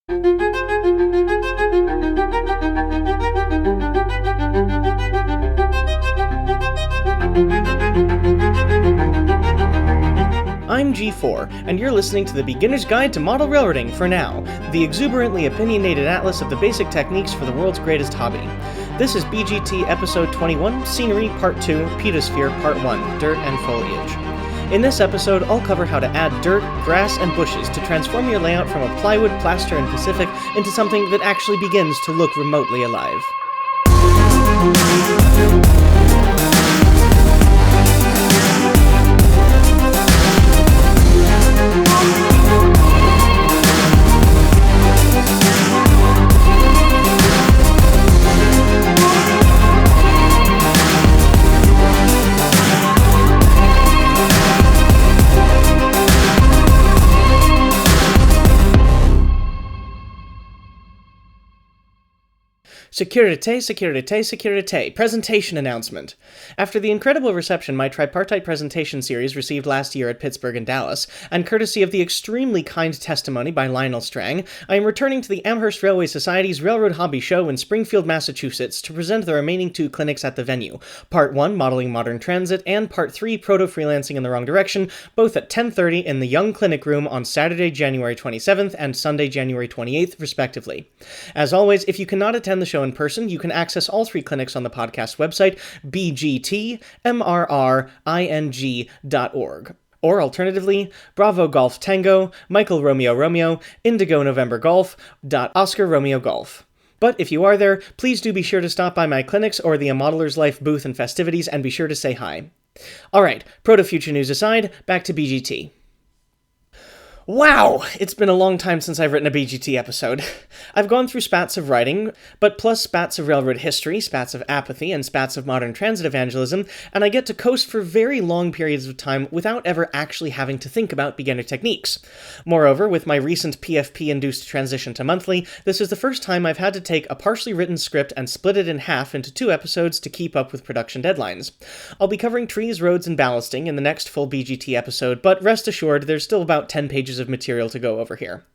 I'm G4, and you're listening to the Beginner's Guide to Model Railroading for Now, the exuberantly opinionated atlas of the basic techniques for the world's greatest hobby. This is BGT Episode 21, Scenery Part 2, Pedosphere Part 1, Dirt and Foliage. In this episode, I'll cover how to add dirt, grass, and bushes to transform your layout from a plywood, plaster, and Pacific into something that actually begins to look remotely alive. Securite. Presentation announcement. After the incredible reception my tripartite presentation series received last year at Pittsburgh and Dallas, and courtesy of the extremely kind testimony by Lionel Strang, I am returning to the Amherst Railway Society's Railroad Hobby Show in Springfield, Massachusetts to present the remaining 2 clinics at the venue, Part 1, Modeling Modern Transit, and Part 3, Proto-Freelancing in the Wrong Direction, both at 10:30 in the Young Clinic Room on Saturday, January 27th and Sunday, January 28th, respectively. As always, if you cannot attend the show in person, you can access all 3 clinics on the podcast website, bgtmrring.org. Or alternatively, Bravo Golf Tango, Michael Romeo Romeo, Indigo November Golf, Oscar Romeo Golf. But if you are there, please do be sure to stop by my clinics or the A Modeler's Life booth and festivities and be sure to say hi. Alright, proto-future news aside, back to BGT. Wow! It's been a long time since I've written a BGT episode. I've gone through spats of writing, but plus spats of railroad history, spats of apathy, and spats of modern transit evangelism, and I get to coast for very long periods of time without ever actually having to think about beginner techniques. Moreover, with my recent PFP-induced transition to monthly, this is the first time I've had to take a partially written script and split it in half into 2 episodes to keep up with production deadlines. I'll be covering trees, roads, and ballasting in the next full BGT episode, but rest assured, there's still about 10 pages of material to go over here.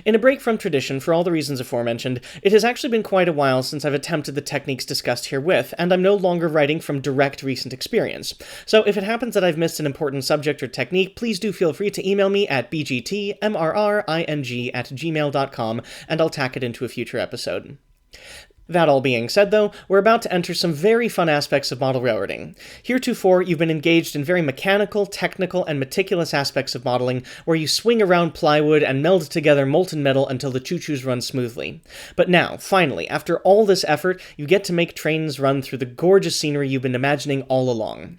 In a break from tradition, for all the reasons aforementioned, it has actually been quite a while since I've attempted the techniques discussed herewith, and I'm no longer writing from direct recent experience. So if it happens that I've missed an important subject or technique, please do feel free to email me at bgtmrring@gmail.com, and I'll tack it into a future episode. That all being said, though, we're about to enter some very fun aspects of model railroading. Heretofore, you've been engaged in very mechanical, technical, and meticulous aspects of modeling, where you swing around plywood and meld together molten metal until the choo-choos run smoothly. But now, finally, after all this effort, you get to make trains run through the gorgeous scenery you've been imagining all along.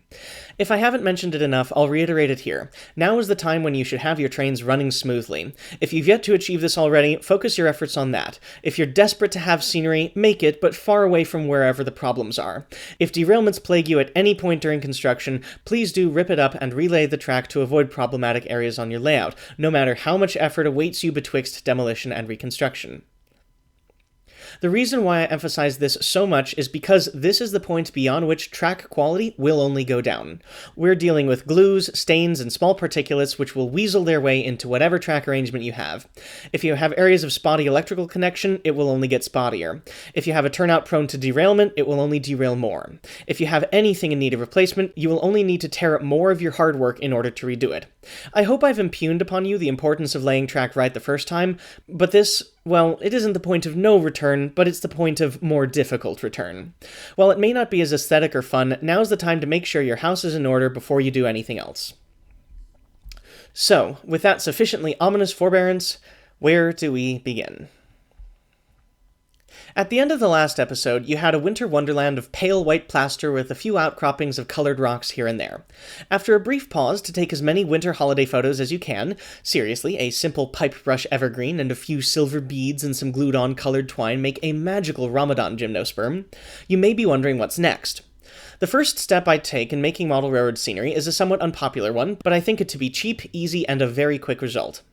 If I haven't mentioned it enough, I'll reiterate it here. Now is the time when you should have your trains running smoothly. If you've yet to achieve this already, focus your efforts on that. If you're desperate to have scenery, make it, but far away from wherever the problems are. If derailments plague you at any point during construction, please do rip it up and relay the track to avoid problematic areas on your layout, no matter how much effort awaits you betwixt demolition and reconstruction. The reason why I emphasize this so much is because this is the point beyond which track quality will only go down. We're dealing with glues, stains, and small particulates which will weasel their way into whatever track arrangement you have. If you have areas of spotty electrical connection, it will only get spottier. If you have a turnout prone to derailment, it will only derail more. If you have anything in need of replacement, you will only need to tear up more of your hard work in order to redo it. I hope I've impugned upon you the importance of laying track right the first time, but this, well, it isn't the point of no return, but it's the point of more difficult return. While it may not be as aesthetic or fun, now's the time to make sure your house is in order before you do anything else. So, with that sufficiently ominous forbearance, where do we begin? At the end of the last episode, you had a winter wonderland of pale white plaster with a few outcroppings of colored rocks here and there. After a brief pause to take as many winter holiday photos as you can, seriously, a simple pipe brush evergreen and a few silver beads and some glued-on colored twine make a magical Ramadan gymnosperm, you may be wondering what's next. The first step I take in making model railroad scenery is a somewhat unpopular one, but I think it to be cheap, easy, and a very quick result.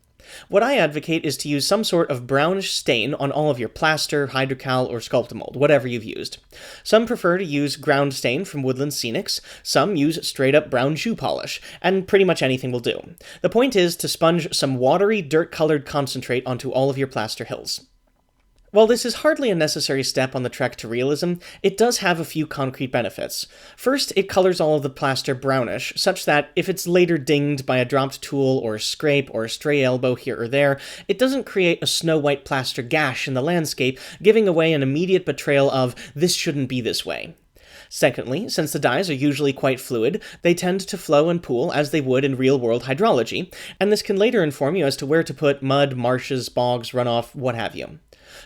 What I advocate is to use some sort of brownish stain on all of your plaster, hydrocal, or Sculptamold, whatever you've used. Some prefer to use ground stain from Woodland Scenics, some use straight up brown shoe polish, and pretty much anything will do. The point is to sponge some watery, dirt-colored concentrate onto all of your plaster hills. While this is hardly a necessary step on the trek to realism, it does have a few concrete benefits. First, it colors all of the plaster brownish, such that if it's later dinged by a dropped tool or a scrape or a stray elbow here or there, it doesn't create a snow-white plaster gash in the landscape, giving away an immediate betrayal of, this shouldn't be this way. Secondly, since the dyes are usually quite fluid, they tend to flow and pool as they would in real-world hydrology, and this can later inform you as to where to put mud, marshes, bogs, runoff, what have you.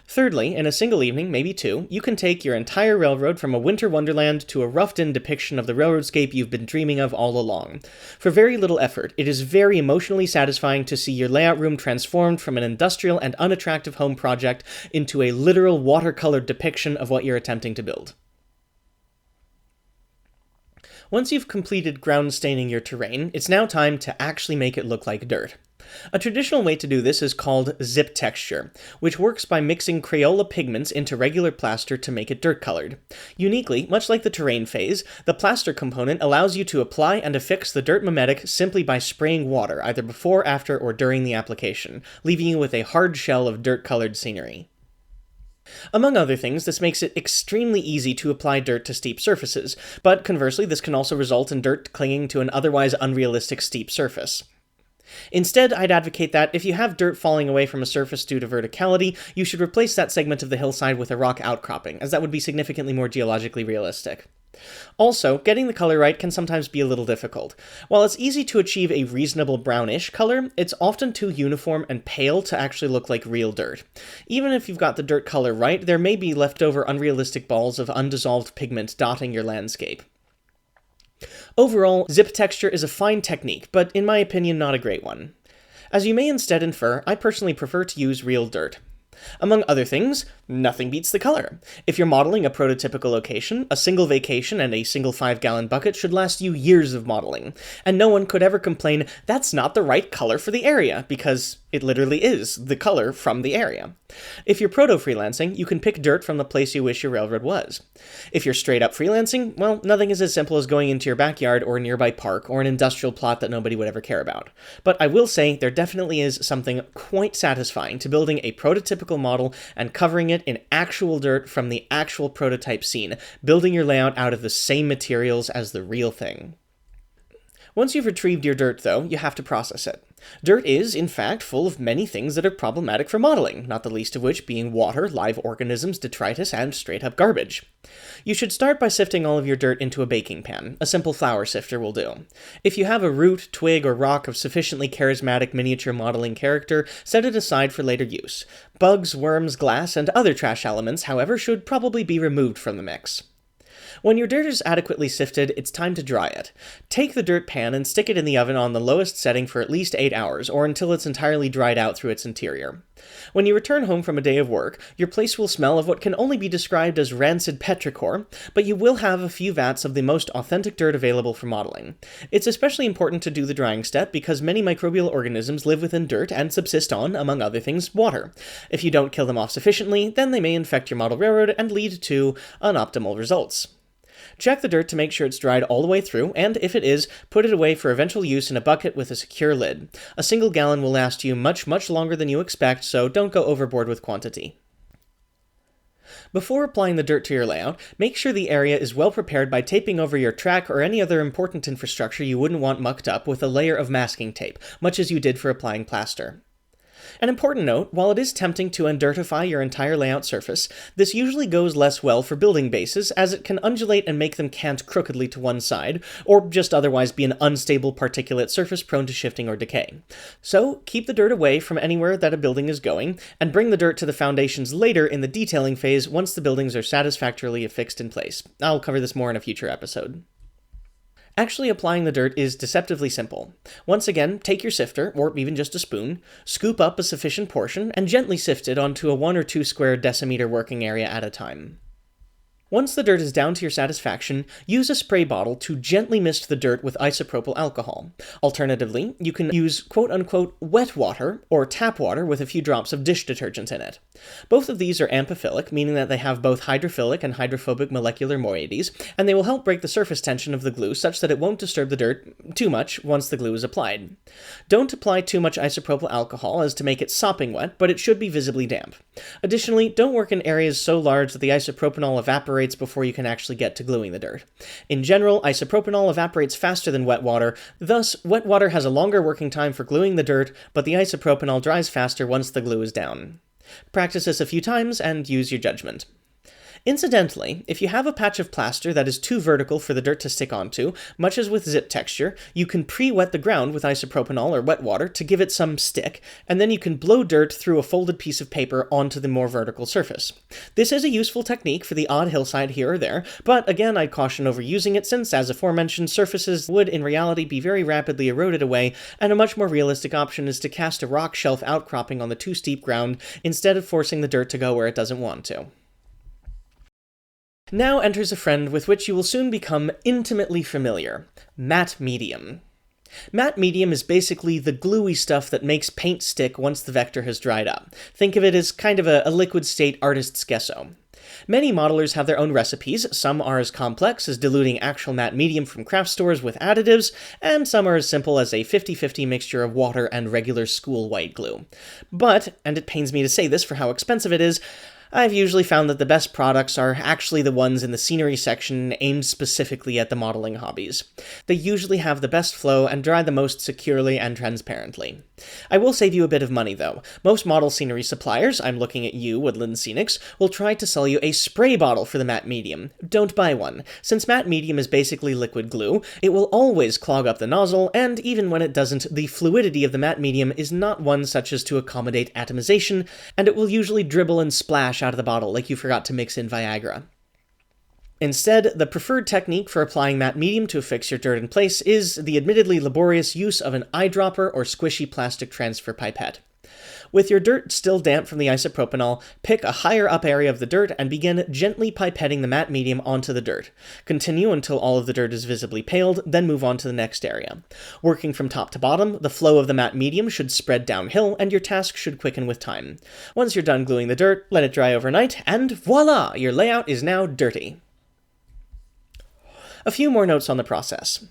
Thirdly, in a single evening, maybe two, you can take your entire railroad from a winter wonderland to a roughed-in depiction of the railroadscape you've been dreaming of all along. For very little effort, it is very emotionally satisfying to see your layout room transformed from an industrial and unattractive home project into a literal watercolored depiction of what you're attempting to build. Once you've completed ground staining your terrain, it's now time to actually make it look like dirt. A traditional way to do this is called zip texture, which works by mixing Crayola pigments into regular plaster to make it dirt-colored. Uniquely, much like the terrain phase, the plaster component allows you to apply and affix the dirt mimetic simply by spraying water, either before, after, or during the application, leaving you with a hard shell of dirt-colored scenery. Among other things, this makes it extremely easy to apply dirt to steep surfaces, but conversely, this can also result in dirt clinging to an otherwise unrealistic steep surface. Instead, I'd advocate that if you have dirt falling away from a surface due to verticality, you should replace that segment of the hillside with a rock outcropping, as that would be significantly more geologically realistic. Also, getting the color right can sometimes be a little difficult. While it's easy to achieve a reasonable brownish color, it's often too uniform and pale to actually look like real dirt. Even if you've got the dirt color right, there may be leftover unrealistic balls of undissolved pigment dotting your landscape. Overall, zip texture is a fine technique, but in my opinion not a great one. As you may instead infer, I personally prefer to use real dirt. Among other things, nothing beats the color. If you're modeling a prototypical location, a single vacation and a single 5-gallon bucket should last you years of modeling, and no one could ever complain, that's not the right color for the area, because it literally is the color from the area. If you're proto-freelancing, you can pick dirt from the place you wish your railroad was. If you're straight-up freelancing, well, nothing is as simple as going into your backyard or a nearby park or an industrial plot that nobody would ever care about. But I will say there definitely is something quite satisfying to building a prototypical model and covering it in actual dirt from the actual prototype scene, building your layout out of the same materials as the real thing. Once you've retrieved your dirt, though, you have to process it. Dirt is, in fact, full of many things that are problematic for modeling, not the least of which being water, live organisms, detritus, and straight-up garbage. You should start by sifting all of your dirt into a baking pan. A simple flour sifter will do. If you have a root, twig, or rock of sufficiently charismatic miniature modeling character, set it aside for later use. Bugs, worms, glass, and other trash elements, however, should probably be removed from the mix. When your dirt is adequately sifted, it's time to dry it. Take the dirt pan and stick it in the oven on the lowest setting for at least 8 hours, or until it's entirely dried out through its interior. When you return home from a day of work, your place will smell of what can only be described as rancid petrichor, but you will have a few vats of the most authentic dirt available for modeling. It's especially important to do the drying step because many microbial organisms live within dirt and subsist on, among other things, water. If you don't kill them off sufficiently, then they may infect your model railroad and lead to unoptimal results. Check the dirt to make sure it's dried all the way through, and if it is, put it away for eventual use in a bucket with a secure lid. A single gallon will last you much longer than you expect, so don't go overboard with quantity. Before applying the dirt to your layout, make sure the area is well prepared by taping over your track or any other important infrastructure you wouldn't want mucked up with a layer of masking tape, much as you did for applying plaster. An important note, while it is tempting to undirtify your entire layout surface, this usually goes less well for building bases, as it can undulate and make them cant crookedly to one side, or just otherwise be an unstable particulate surface prone to shifting or decay. So, keep the dirt away from anywhere that a building is going, and bring the dirt to the foundations later in the detailing phase once the buildings are satisfactorily affixed in place. I'll cover this more in a future episode. Actually applying the dirt is deceptively simple. Once again, take your sifter, or even just a spoon, scoop up a sufficient portion, and gently sift it onto a 1 or 2 square decimeter working area at a time. Once the dirt is down to your satisfaction, use a spray bottle to gently mist the dirt with isopropyl alcohol. Alternatively, you can use quote-unquote wet water or tap water with a few drops of dish detergent in it. Both of these are amphiphilic, meaning that they have both hydrophilic and hydrophobic molecular moieties, and they will help break the surface tension of the glue such that it won't disturb the dirt too much once the glue is applied. Don't apply too much isopropyl alcohol as to make it sopping wet, but it should be visibly damp. Additionally, don't work in areas so large that the isopropanol evaporates before you can actually get to gluing the dirt. In general, isopropanol evaporates faster than wet water, thus wet water has a longer working time for gluing the dirt, but the isopropanol dries faster once the glue is down. Practice this a few times and use your judgment. Incidentally, if you have a patch of plaster that is too vertical for the dirt to stick onto, much as with zip texture, you can pre-wet the ground with isopropanol or wet water to give it some stick, and then you can blow dirt through a folded piece of paper onto the more vertical surface. This is a useful technique for the odd hillside here or there, but again I'd caution overusing it since, as aforementioned, surfaces would in reality be very rapidly eroded away, and a much more realistic option is to cast a rock shelf outcropping on the too steep ground instead of forcing the dirt to go where it doesn't want to. Now enters a friend with which you will soon become intimately familiar: matte medium. Matte medium is basically the gluey stuff that makes paint stick once the vector has dried up. Think of it as kind of a liquid state artist's gesso. Many modelers have their own recipes. Some are as complex as diluting actual matte medium from craft stores with additives, and some are as simple as a 50-50 mixture of water and regular school white glue. But, and it pains me to say this for how expensive it is, I've usually found that the best products are actually the ones in the scenery section aimed specifically at the modeling hobbies. They usually have the best flow and dry the most securely and transparently. I will save you a bit of money though. Most model scenery suppliers, I'm looking at you, Woodland Scenics, will try to sell you a spray bottle for the matte medium. Don't buy one. Since matte medium is basically liquid glue, it will always clog up the nozzle, and even when it doesn't, the fluidity of the matte medium is not one such as to accommodate atomization, and it will usually dribble and splash out of the bottle like you forgot to mix in Viagra. Instead, the preferred technique for applying matte medium to affix your dirt in place is the admittedly laborious use of an eyedropper or squishy plastic transfer pipette. With your dirt still damp from the isopropanol, pick a higher up area of the dirt and begin gently pipetting the matte medium onto the dirt. Continue until all of the dirt is visibly paled, then move on to the next area. Working from top to bottom, the flow of the matte medium should spread downhill and your task should quicken with time. Once you're done gluing the dirt, let it dry overnight, and voila! Your layout is now dirty. A few more notes on the process.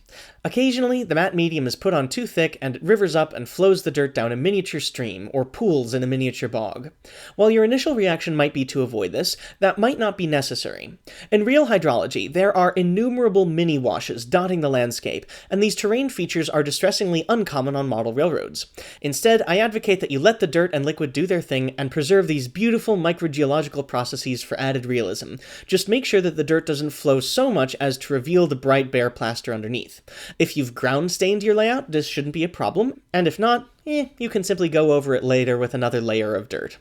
Occasionally, the matte medium is put on too thick and it rivers up and flows the dirt down a miniature stream, or pools in a miniature bog. While your initial reaction might be to avoid this, that might not be necessary. In real hydrology, there are innumerable mini-washes dotting the landscape, and these terrain features are distressingly uncommon on model railroads. Instead, I advocate that you let the dirt and liquid do their thing and preserve these beautiful microgeological processes for added realism. Just make sure that the dirt doesn't flow so much as to reveal the bright bare plaster underneath. If you've ground stained your layout, this shouldn't be a problem, and if not, you can simply go over it later with another layer of dirt.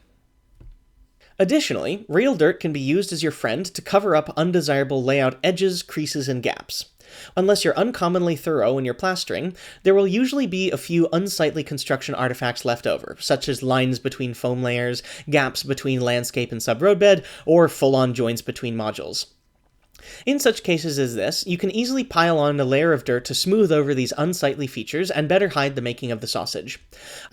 Additionally, real dirt can be used as your friend to cover up undesirable layout edges, creases, and gaps. Unless you're uncommonly thorough in your plastering, there will usually be a few unsightly construction artifacts left over, such as lines between foam layers, gaps between landscape and sub-roadbed, or full-on joints between modules. In such cases as this, you can easily pile on a layer of dirt to smooth over these unsightly features and better hide the making of the sausage.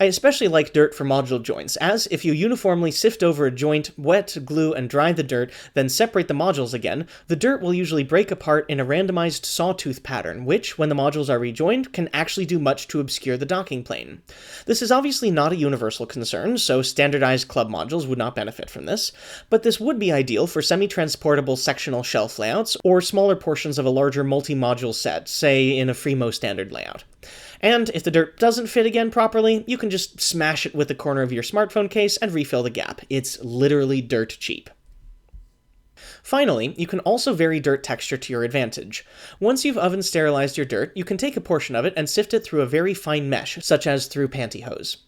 I especially like dirt for module joints, as if you uniformly sift over a joint, wet, glue, and dry the dirt, then separate the modules again, the dirt will usually break apart in a randomized sawtooth pattern, which, when the modules are rejoined, can actually do much to obscure the docking plane. This is obviously not a universal concern, so standardized club modules would not benefit from this, but this would be ideal for semi-transportable sectional shelf layouts, or smaller portions of a larger multi-module set, say in a Fremo standard layout. And if the dirt doesn't fit again properly, you can just smash it with the corner of your smartphone case and refill the gap. It's literally dirt cheap. Finally, you can also vary dirt texture to your advantage. Once you've oven sterilized your dirt, you can take a portion of it and sift it through a very fine mesh, such as through pantyhose.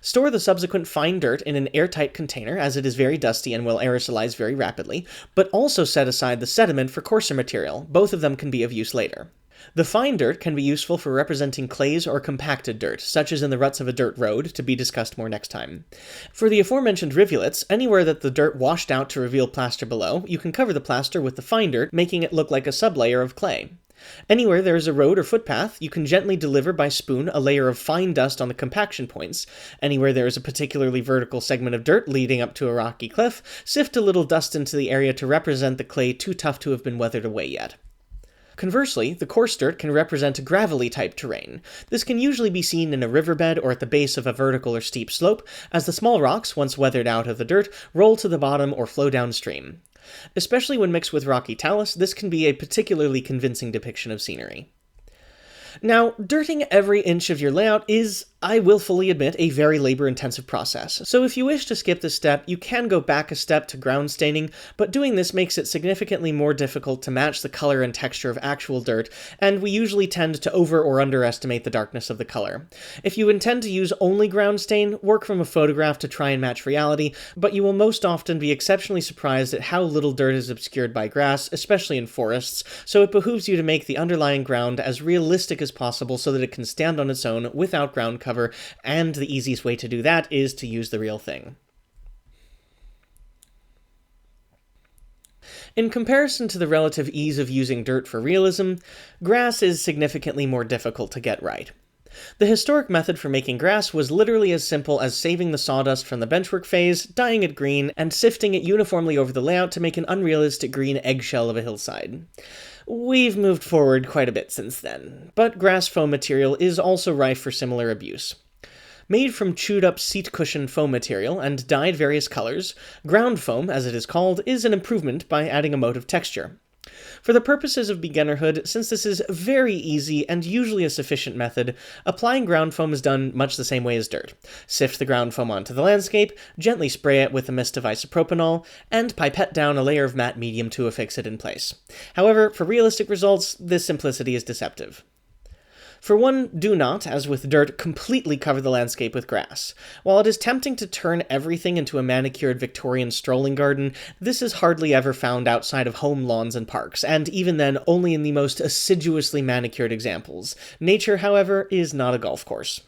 Store the subsequent fine dirt in an airtight container, as it is very dusty and will aerosolize very rapidly, but also set aside the sediment for coarser material. Both of them can be of use later. The fine dirt can be useful for representing clays or compacted dirt, such as in the ruts of a dirt road, to be discussed more next time. For the aforementioned rivulets, anywhere that the dirt washed out to reveal plaster below, you can cover the plaster with the fine dirt, making it look like a sublayer of clay. Anywhere there is a road or footpath, you can gently deliver by spoon a layer of fine dust on the compaction points. Anywhere there is a particularly vertical segment of dirt leading up to a rocky cliff, sift a little dust into the area to represent the clay too tough to have been weathered away yet. Conversely, the coarse dirt can represent gravelly-type terrain. This can usually be seen in a riverbed or at the base of a vertical or steep slope, as the small rocks, once weathered out of the dirt, roll to the bottom or flow downstream. Especially when mixed with rocky talus, this can be a particularly convincing depiction of scenery. Now, dirting every inch of your layout is, I will fully admit, a very labor-intensive process, so if you wish to skip this step, you can go back a step to ground staining, but doing this makes it significantly more difficult to match the color and texture of actual dirt, and we usually tend to over or underestimate the darkness of the color. If you intend to use only ground stain, work from a photograph to try and match reality, but you will most often be exceptionally surprised at how little dirt is obscured by grass, especially in forests, so it behooves you to make the underlying ground as realistic as possible so that it can stand on its own without ground cover, and the easiest way to do that is to use the real thing. In comparison to the relative ease of using dirt for realism, grass is significantly more difficult to get right. The historic method for making grass was literally as simple as saving the sawdust from the benchwork phase, dyeing it green, and sifting it uniformly over the layout to make an unrealistic green eggshell of a hillside. We've moved forward quite a bit since then, but grass foam material is also rife for similar abuse. Made from chewed-up seat cushion foam material and dyed various colors, ground foam, as it is called, is an improvement by adding a motive texture. For the purposes of beginnerhood, since this is very easy and usually a sufficient method, applying ground foam is done much the same way as dirt. Sift the ground foam onto the landscape, gently spray it with a mist of isopropanol, and pipette down a layer of matte medium to affix it in place. However, for realistic results, this simplicity is deceptive. For one, do not, as with dirt, completely cover the landscape with grass. While it is tempting to turn everything into a manicured Victorian strolling garden, this is hardly ever found outside of home lawns and parks, and even then only in the most assiduously manicured examples. Nature, however, is not a golf course.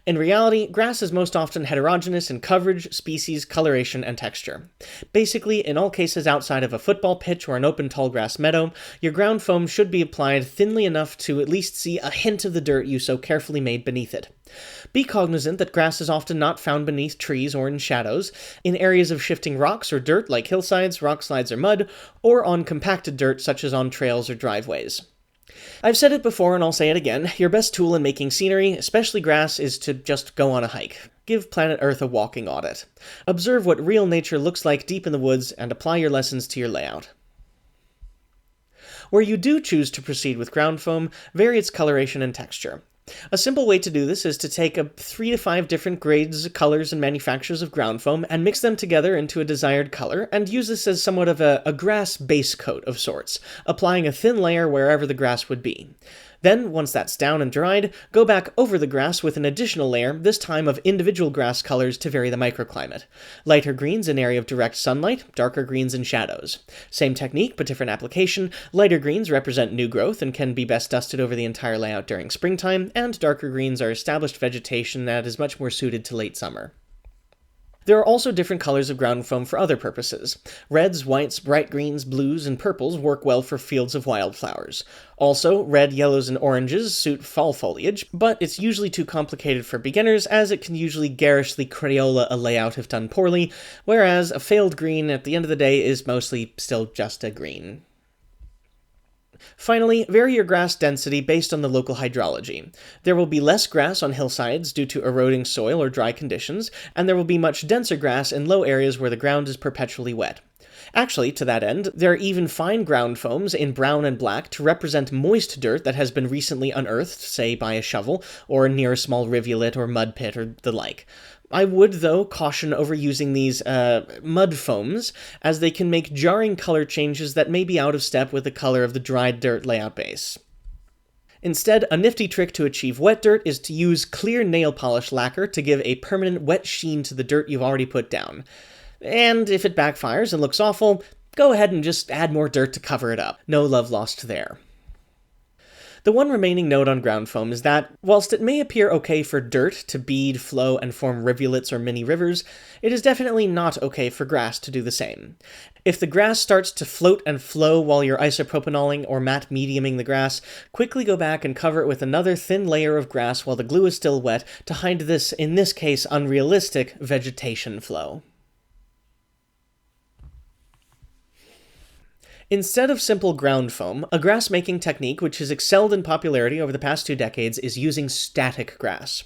In reality, grass is most often heterogeneous in coverage, species, coloration, and texture. Basically, in all cases outside of a football pitch or an open tallgrass meadow, your ground foam should be applied thinly enough to at least see a hint of the dirt you so carefully made beneath it. Be cognizant that grass is often not found beneath trees or in shadows, in areas of shifting rocks or dirt like hillsides, rock slides, or mud, or on compacted dirt such as on trails or driveways. I've said it before and I'll say it again, your best tool in making scenery, especially grass, is to just go on a hike. Give planet Earth a walking audit. Observe what real nature looks like deep in the woods and apply your lessons to your layout. Where you do choose to proceed with ground foam, vary its coloration and texture. A simple way to do this is to take 3 to 5 different grades, colors, and manufacturers of ground foam and mix them together into a desired color, and use this as somewhat of a grass base coat of sorts, applying a thin layer wherever the grass would be. Then, once that's down and dried, go back over the grass with an additional layer, this time of individual grass colors to vary the microclimate. Lighter greens in area of direct sunlight, darker greens in shadows. Same technique, but different application. Lighter greens represent new growth and can be best dusted over the entire layout during springtime, and darker greens are established vegetation that is much more suited to late summer. There are also different colors of ground foam for other purposes. Reds, whites, bright greens, blues, and purples work well for fields of wildflowers. Also, red, yellows, and oranges suit fall foliage, but it's usually too complicated for beginners as it can usually garishly Crayola a layout if done poorly, whereas a failed green at the end of the day is mostly still just a green. Finally, vary your grass density based on the local hydrology. There will be less grass on hillsides due to eroding soil or dry conditions, and there will be much denser grass in low areas where the ground is perpetually wet. Actually, to that end, there are even fine ground foams in brown and black to represent moist dirt that has been recently unearthed, say by a shovel, or near a small rivulet or mud pit or the like. I would, though, caution over using these mud foams, as they can make jarring color changes that may be out of step with the color of the dried dirt layout base. Instead, a nifty trick to achieve wet dirt is to use clear nail polish lacquer to give a permanent wet sheen to the dirt you've already put down. And if it backfires and looks awful, go ahead and just add more dirt to cover it up. No love lost there. The one remaining note on ground foam is that, whilst it may appear okay for dirt to bead, flow, and form rivulets or mini rivers, it is definitely not okay for grass to do the same. If the grass starts to float and flow while you're isopropanoling or matte mediuming the grass, quickly go back and cover it with another thin layer of grass while the glue is still wet to hide this, in this case, unrealistic vegetation flow. Instead of simple ground foam, a grass-making technique which has excelled in popularity over the past 2 decades is using static grass.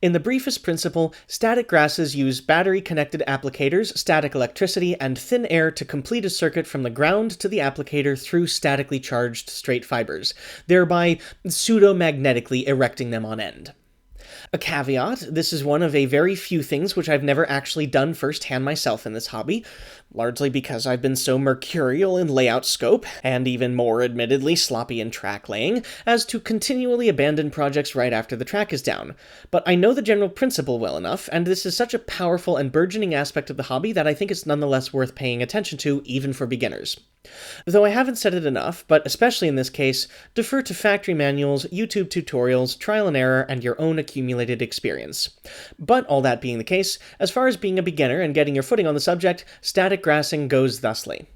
In the briefest principle, static grasses use battery-connected applicators, static electricity, and thin air to complete a circuit from the ground to the applicator through statically charged straight fibers, thereby pseudo-magnetically erecting them on end. A caveat, this is one of a very few things which I've never actually done firsthand myself in this hobby, largely because I've been so mercurial in layout scope, and even more admittedly sloppy in track laying, as to continually abandon projects right after the track is down. But I know the general principle well enough, and this is such a powerful and burgeoning aspect of the hobby that I think it's nonetheless worth paying attention to, even for beginners. Though I haven't said it enough, but especially in this case, defer to factory manuals, YouTube tutorials, trial and error, and your own accumulated experience. But all that being the case, as far as being a beginner and getting your footing on the subject, static grassing goes thusly.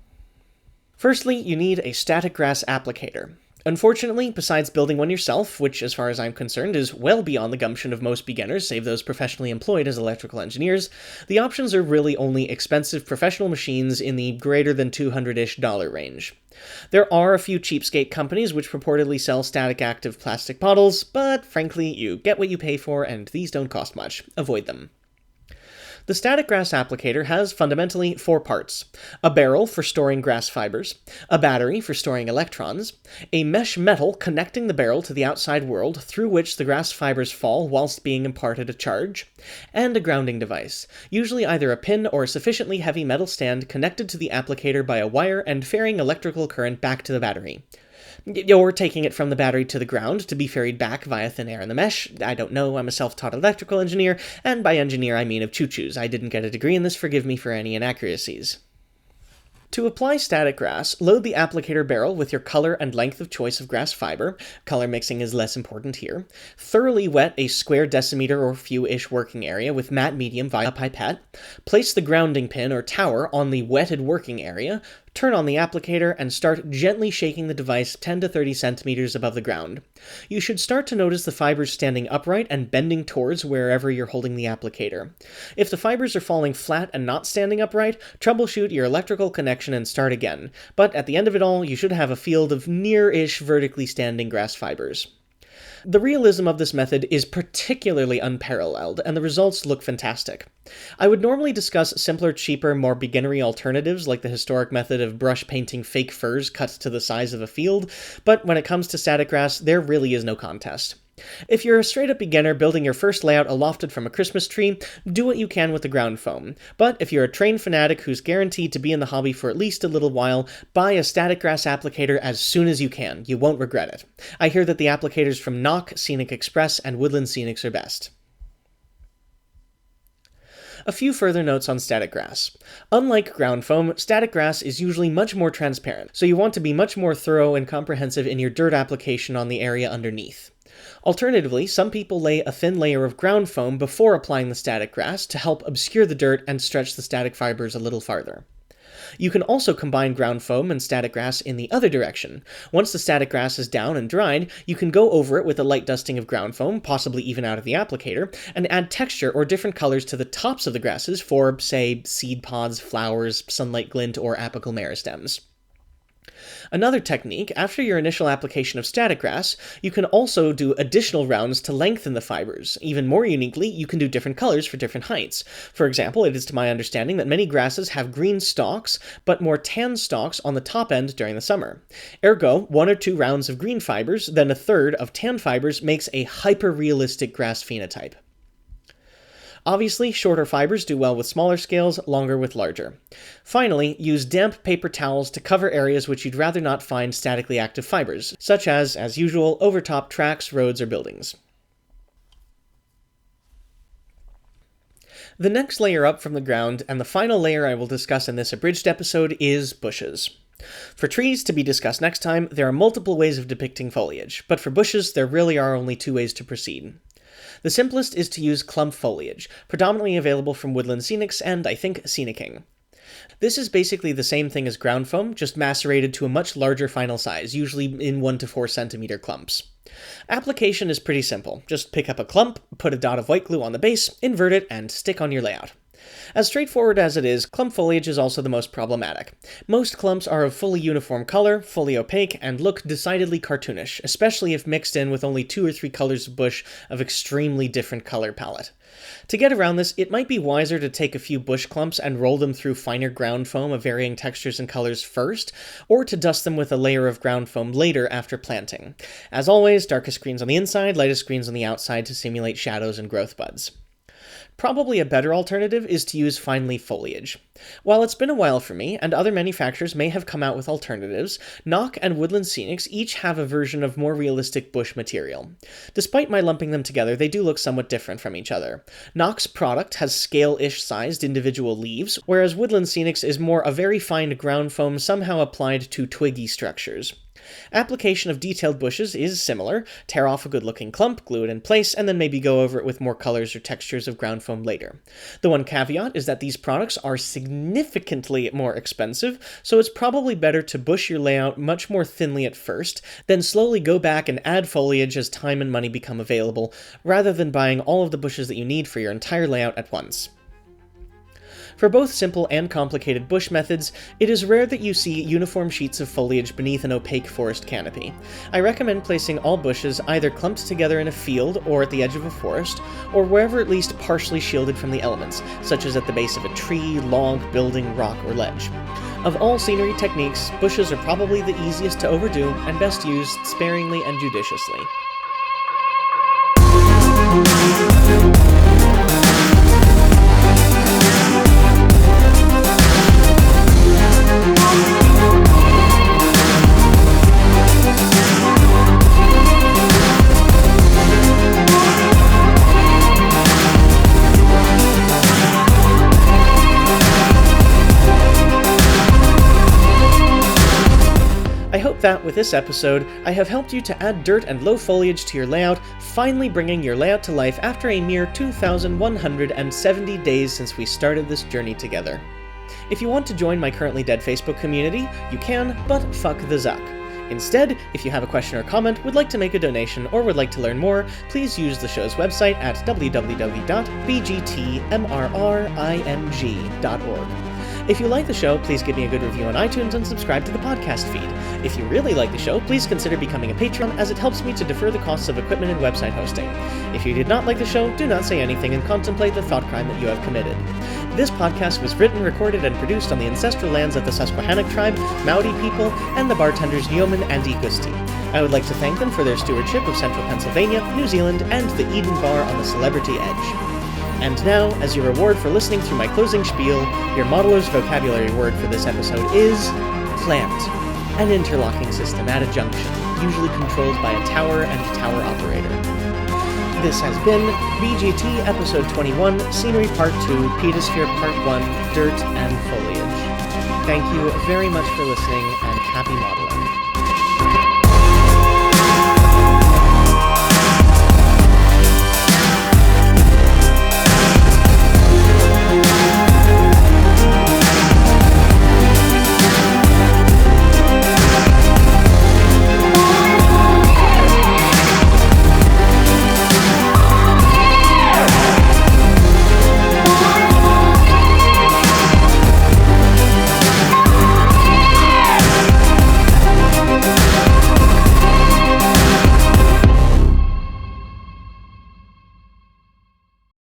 Firstly, you need a static grass applicator. Unfortunately, besides building one yourself, which as far as I'm concerned is well beyond the gumption of most beginners, save those professionally employed as electrical engineers, the options are really only expensive professional machines in the greater than $200-ish range. There are a few cheapskate companies which purportedly sell static active plastic bottles, but frankly, you get what you pay for, and these don't cost much. Avoid them. The static grass applicator has fundamentally 4 parts: a barrel for storing grass fibers, a battery for storing electrons, a mesh metal connecting the barrel to the outside world through which the grass fibers fall whilst being imparted a charge, and a grounding device, usually either a pin or a sufficiently heavy metal stand connected to the applicator by a wire and ferrying electrical current back to the battery. Or taking it from the battery to the ground to be ferried back via thin air in the mesh. I don't know, I'm a self-taught electrical engineer, and by engineer I mean of choo-choos. I didn't get a degree in this, forgive me for any inaccuracies. To apply static grass, load the applicator barrel with your color and length of choice of grass fiber. Color mixing is less important here. Thoroughly wet a square decimeter or few-ish working area with matte medium via pipette. Place the grounding pin or tower on the wetted working area. Turn on the applicator and start gently shaking the device 10 to 30 centimeters above the ground. You should start to notice the fibers standing upright and bending towards wherever you're holding the applicator. If the fibers are falling flat and not standing upright, troubleshoot your electrical connection and start again. But at the end of it all, you should have a field of near-ish vertically standing grass fibers. The realism of this method is particularly unparalleled, and the results look fantastic. I would normally discuss simpler, cheaper, more beginnery alternatives like the historic method of brush painting fake firs cut to the size of a field, but when it comes to static grass, there really is no contest. If you're a straight-up beginner building your first layout alofted from a Christmas tree, do what you can with the ground foam. But if you're a trained fanatic who's guaranteed to be in the hobby for at least a little while, buy a static grass applicator as soon as you can. You won't regret it. I hear that the applicators from Knock, Scenic Express, and Woodland Scenics are best. A few further notes on static grass. Unlike ground foam, static grass is usually much more transparent, so you want to be much more thorough and comprehensive in your dirt application on the area underneath. Alternatively, some people lay a thin layer of ground foam before applying the static grass to help obscure the dirt and stretch the static fibers a little farther. You can also combine ground foam and static grass in the other direction. Once the static grass is down and dried, you can go over it with a light dusting of ground foam, possibly even out of the applicator, and add texture or different colors to the tops of the grasses for, say, seed pods, flowers, sunlight glint, or apical meristems. Another technique, after your initial application of static grass, you can also do additional rounds to lengthen the fibers. Even more uniquely, you can do different colors for different heights. For example, it is to my understanding that many grasses have green stalks, but more tan stalks on the top end during the summer. Ergo, 1 or 2 rounds of green fibers, then a third of tan fibers makes a hyper-realistic grass phenotype. Obviously, shorter fibers do well with smaller scales, longer with larger. Finally, use damp paper towels to cover areas which you'd rather not find statically active fibers, such as usual, overtop tracks, roads, or buildings. The next layer up from the ground, and the final layer I will discuss in this abridged episode, is bushes. For trees, to be discussed next time, there are multiple ways of depicting foliage, but for bushes, there really are only two ways to proceed. The simplest is to use clump foliage, predominantly available from woodland scenics and, I think, scenicking. This is basically the same thing as ground foam, just macerated to a much larger final size, usually in 1 to 4 centimeter clumps. Application is pretty simple. Just pick up a clump, put a dot of white glue on the base, invert it, and stick on your layout. As straightforward as it is, clump foliage is also the most problematic. Most clumps are of fully uniform color, fully opaque, and look decidedly cartoonish, especially if mixed in with only 2 or 3 colors of bush of extremely different color palette. To get around this, it might be wiser to take a few bush clumps and roll them through finer ground foam of varying textures and colors first, or to dust them with a layer of ground foam later after planting. As always, darkest greens on the inside, lightest greens on the outside to simulate shadows and growth buds. Probably a better alternative is to use fine leaf foliage. While it's been a while for me, and other manufacturers may have come out with alternatives, Nock and Woodland Scenics each have a version of more realistic bush material. Despite my lumping them together, they do look somewhat different from each other. Nock's product has scale-ish sized individual leaves, whereas Woodland Scenics is more a very fine ground foam somehow applied to twiggy structures. Application of detailed bushes is similar. Tear off a good-looking clump, glue it in place, and then maybe go over it with more colors or textures of ground foam later. The one caveat is that these products are significantly more expensive, so it's probably better to bush your layout much more thinly at first, then slowly go back and add foliage as time and money become available, rather than buying all of the bushes that you need for your entire layout at once. For both simple and complicated bush methods, it is rare that you see uniform sheets of foliage beneath an opaque forest canopy. I recommend placing all bushes either clumped together in a field or at the edge of a forest, or wherever at least partially shielded from the elements, such as at the base of a tree, log, building, rock, or ledge. Of all scenery techniques, bushes are probably the easiest to overdo and best used sparingly and judiciously. I hope that, with this episode, I have helped you to add dirt and low foliage to your layout, finally bringing your layout to life after a mere 2,170 days since we started this journey together. If you want to join my currently dead Facebook community, you can, but fuck the Zuck. Instead, if you have a question or comment, would like to make a donation, or would like to learn more, please use the show's website at www.bgtmrring.org. If you like the show, please give me a good review on iTunes and subscribe to the podcast feed. If you really like the show, please consider becoming a patron, as it helps me to defer the costs of equipment and website hosting. If you did not like the show, do not say anything and contemplate the thought crime that you have committed. This podcast was written, recorded, and produced on the ancestral lands of the Susquehannock tribe, Maori people, and the bartenders Yeoman and Igusti. I would like to thank them for their stewardship of central Pennsylvania, New Zealand, and the Eden Bar on the Celebrity Edge. And now, as your reward for listening through my closing spiel, your modeler's vocabulary word for this episode is plant, an interlocking system at a junction, usually controlled by a tower and tower operator. This has been BGT Episode 21, Scenery Part 2, Pedosphere Part 1, Dirt and Foliage. Thank you very much for listening, and happy modeling.